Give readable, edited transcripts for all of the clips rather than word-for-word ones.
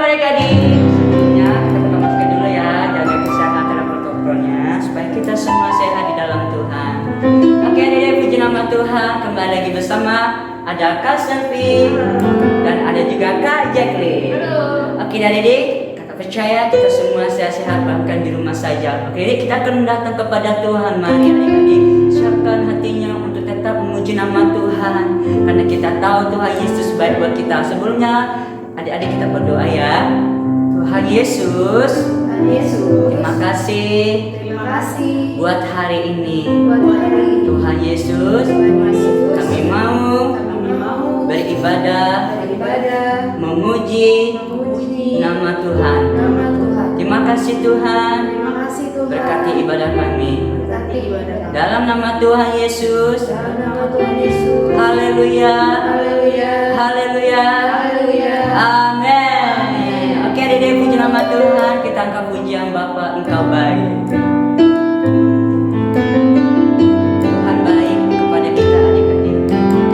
adik-adik. Sebelumnya kita berdoa dulu ya, jaga kesehatan dan protokolnya supaya kita semua sehat di dalam Tuhan. Oke adik-adik, puji nama Tuhan. Kembali lagi bersama ada Kak Selvi dan ada juga Kak Jacqueline. Oke adik-adik, kakak percaya kita semua sehat-sehat bahkan di rumah saja. Oke adik, kita akan datang kepada Tuhan. Mari adik-adik siapkan hatinya untuk tetap memuji nama Tuhan, karena kita tahu Tuhan Yesus baik buat kita. Sebelumnya adik-adik kita berdoa ya. Tuhan Yesus, terima kasih buat hari ini. Tuhan Yesus, kami mau beribadah, memuji nama Tuhan. Terima kasih Tuhan, berkati ibadah kami. Dalam nama Tuhan Yesus. Haleluya. Haleluya. Amin. Oke adik-adik, puji nama Tuhan. Kita angkat pujian Bapa, Engkau baik. Tuhan baik kepada kita adik-adik. Bapa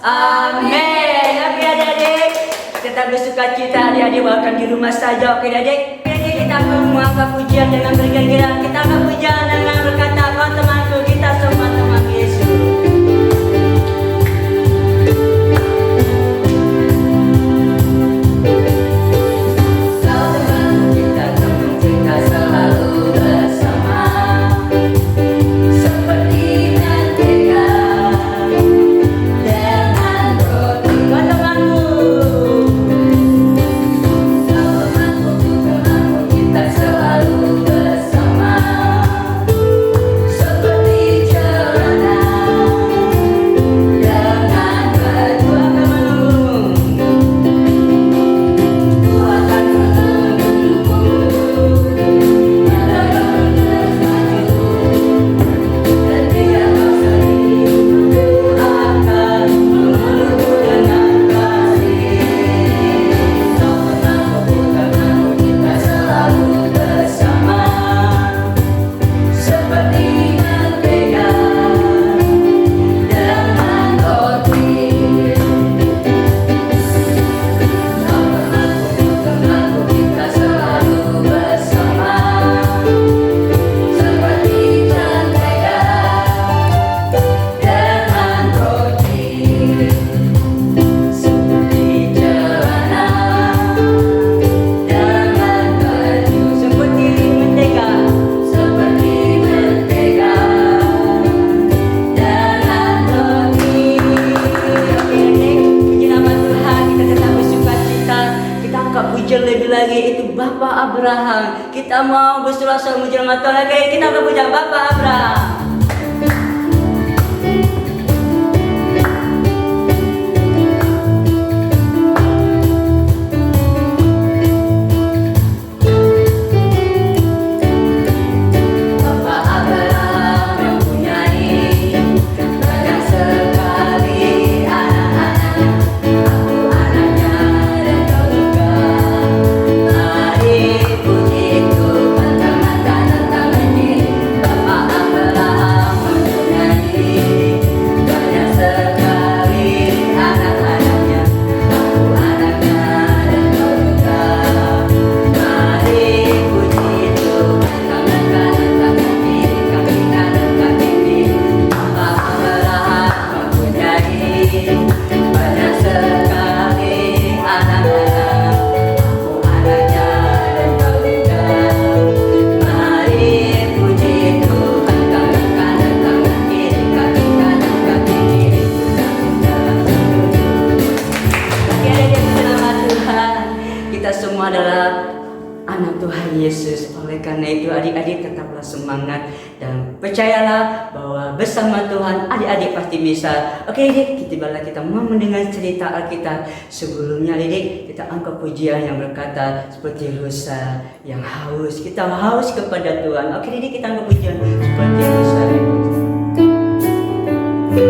Amin. Oke adik-adik, tetap bersuka cita adik-adik, bahkan di rumah saja. Oke adik, kita akan mengangkat pujian dengan bergembira. Kita akan pujian dengan berkata, kau temanku, kita semua teman Yesus. Lebih lagi itu Bapak Abraham. Kita mau bersorak-sorai memuji nama Tuhan lagi. Kita akan puja Bapak Abraham. Semua adalah anak Tuhan Yesus. Oleh karena itu adik-adik tetaplah semangat dan percayalah bahwa bersama Tuhan adik-adik pasti bisa. Oke adik, kita mau mendengar cerita Alkitab. Sebelumnya adik, kita angkat pujian yang berkata seperti rusa yang haus. Kita haus kepada Tuhan. Oke adik, kita angkat pujian seperti rusa. Ku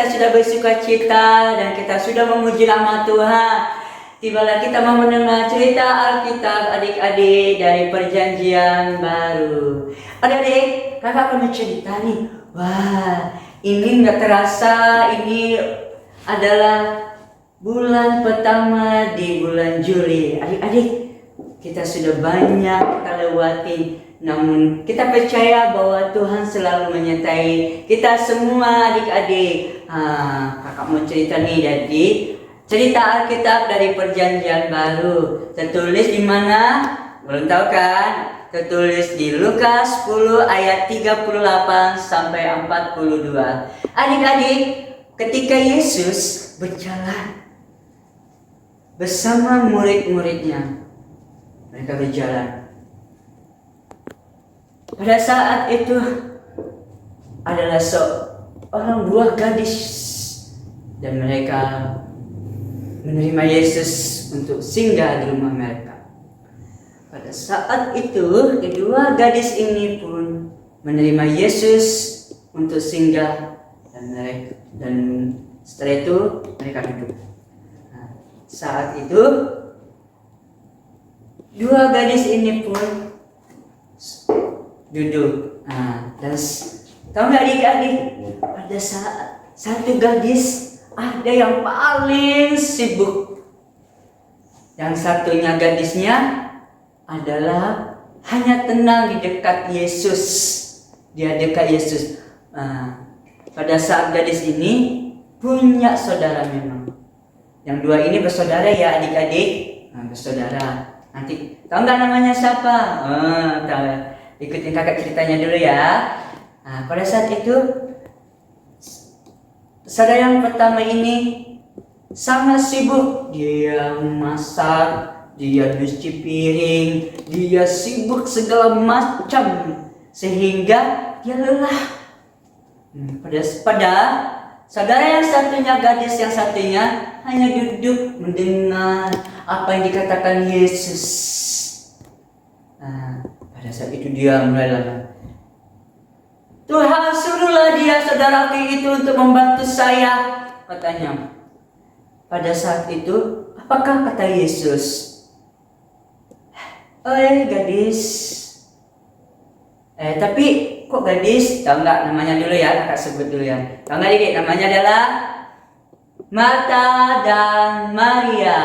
kita sudah bersuka cita dan kita sudah memuji nama Tuhan. Tibalah kita mau mendengar cerita Alkitab adik-adik dari perjanjian baru. Adik-adik, kakak akan bercerita nih. Wah, ini nggak terasa ini adalah bulan pertama di bulan Juli. Adik-adik, kita sudah banyak kita lewati. Namun kita percaya bahwa Tuhan selalu menyertai kita semua adik-adik. Kakak mau cerita nih dari cerita Alkitab dari perjanjian baru. Tertulis di mana? Belum tahu kan? Tertulis di Lukas 10 ayat 38 sampai 42. Adik-adik, ketika Yesus berjalan bersama murid-muridnya, mereka berjalan. Pada saat itu adalah seorang buah gadis dan mereka menerima Yesus untuk singgah di rumah mereka. Pada saat itu kedua gadis ini pun menerima Yesus untuk singgah dan setelah itu mereka duduk. Saat itu dua gadis ini pun duduk. Dan tahu nggak adik-adik, pada saat satu gadis ada yang paling sibuk, yang satunya gadisnya adalah hanya tenang di dekat Yesus. Dia dekat Yesus. Pada saat gadis ini punya saudara memang. Yang dua ini bersaudara ya adik-adik. Bersaudara. Nanti tahu nggak namanya siapa? Tahu. Ikutin kakak ceritanya dulu ya. Pada saat itu saudara yang pertama ini sangat sibuk. Dia masak, dia cuci piring, dia sibuk segala macam sehingga dia lelah. Pada saudara yang satunya, gadis yang satunya hanya duduk mendengar apa yang dikatakan Yesus. Pada saat itu dia mulai lelah. Tuhan, suruhlah dia saudaraku itu untuk membantu saya, katanya. Pada saat itu, apakah kata Yesus? Gadis. Tapi kok gadis? Tahu nggak namanya dulu ya, kakak sebut dulu ya. Tahu nggak dik? Namanya adalah Marta dan Maria.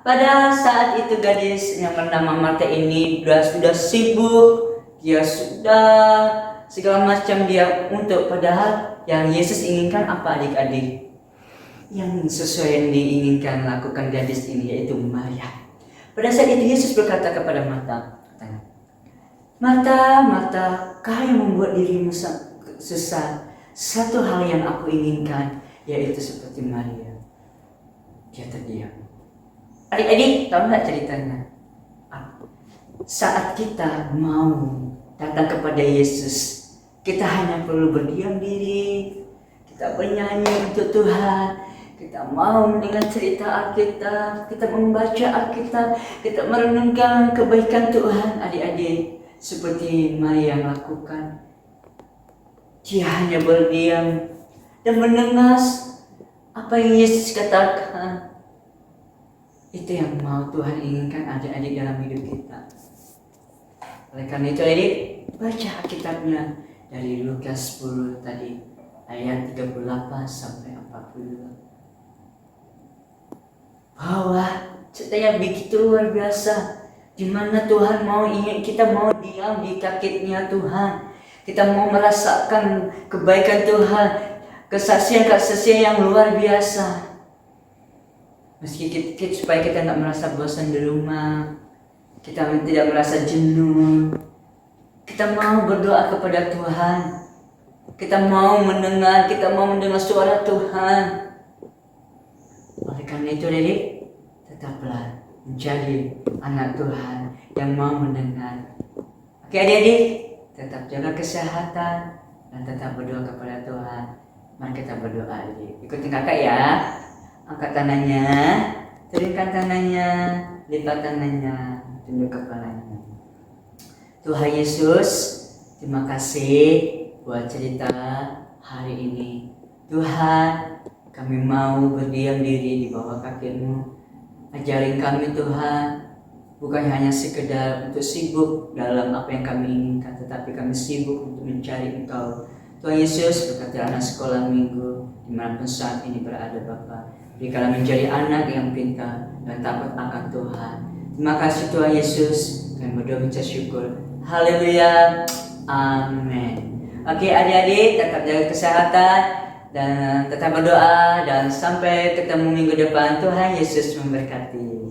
Pada saat itu gadis yang bernama Marta ini sudah sibuk, dia sudah segala macam dia untuk, padahal yang Yesus inginkan apa adik-adik? Yang sesuai yang diinginkan lakukan gadis ini yaitu Maria. Pada saat itu Yesus berkata kepada Marta, katanya, Marta, kau yang membuat dirimu susah. Satu hal yang aku inginkan yaitu seperti Maria. Dia terdiam. Adik-adik, tahu nggak ceritanya? Saat kita mau datang kepada Yesus, kita hanya perlu berdiam diri, kita bernyanyi untuk Tuhan, kita mau mendengar cerita Alkitab, kita membaca Alkitab, kita merenungkan kebaikan Tuhan. Adik-adik, seperti Maria yang lakukan, dia hanya berdiam dan mendengar apa yang Yesus katakan. Itu yang mau Tuhan inginkan adik-adik dalam hidup kita. Oleh karena itu adik, baca Alkitabnya dari Lukas 10 tadi ayat 38 sampai 42. Bahwa cerita yang begitu luar biasa, di mana Tuhan kita mau diam di kakinya Tuhan. Kita mau merasakan kebaikan Tuhan, kesaksian yang luar biasa. Meski supaya kita tidak merasa bosan di rumah, kita tidak merasa jenuh, kita mau berdoa kepada Tuhan, kita mau mendengar suara Tuhan. Oleh karena itu adik, tetaplah menjadi anak Tuhan yang mau mendengar. Oke adik-adik, tetap jaga kesehatan dan tetap berdoa kepada Tuhan. Mari kita berdoa adik. Ikutin kakak ya. Angkat tangannya, turunkan tangannya, lipat tangannya, tunduk kepalanya. Tuhan Yesus, terima kasih buat cerita hari ini. Tuhan, kami mau berdiam diri di bawah kaki-Mu. Ajarin kami Tuhan, bukan hanya sekedar untuk sibuk dalam apa yang kami inginkan, tetapi kami sibuk untuk mencari Engkau. Tuhan Yesus, berkati anak sekolah minggu dimanapun saat ini berada Bapa. Berikanlah menjadi anak yang pintar dan takut akan Tuhan. Terima kasih Tuhan Yesus, kami berdoa mengucap syukur. Haleluya, amin. Oke adik-adik, tetap jaga kesehatan dan tetap berdoa, dan sampai ketemu minggu depan. Tuhan Yesus memberkati.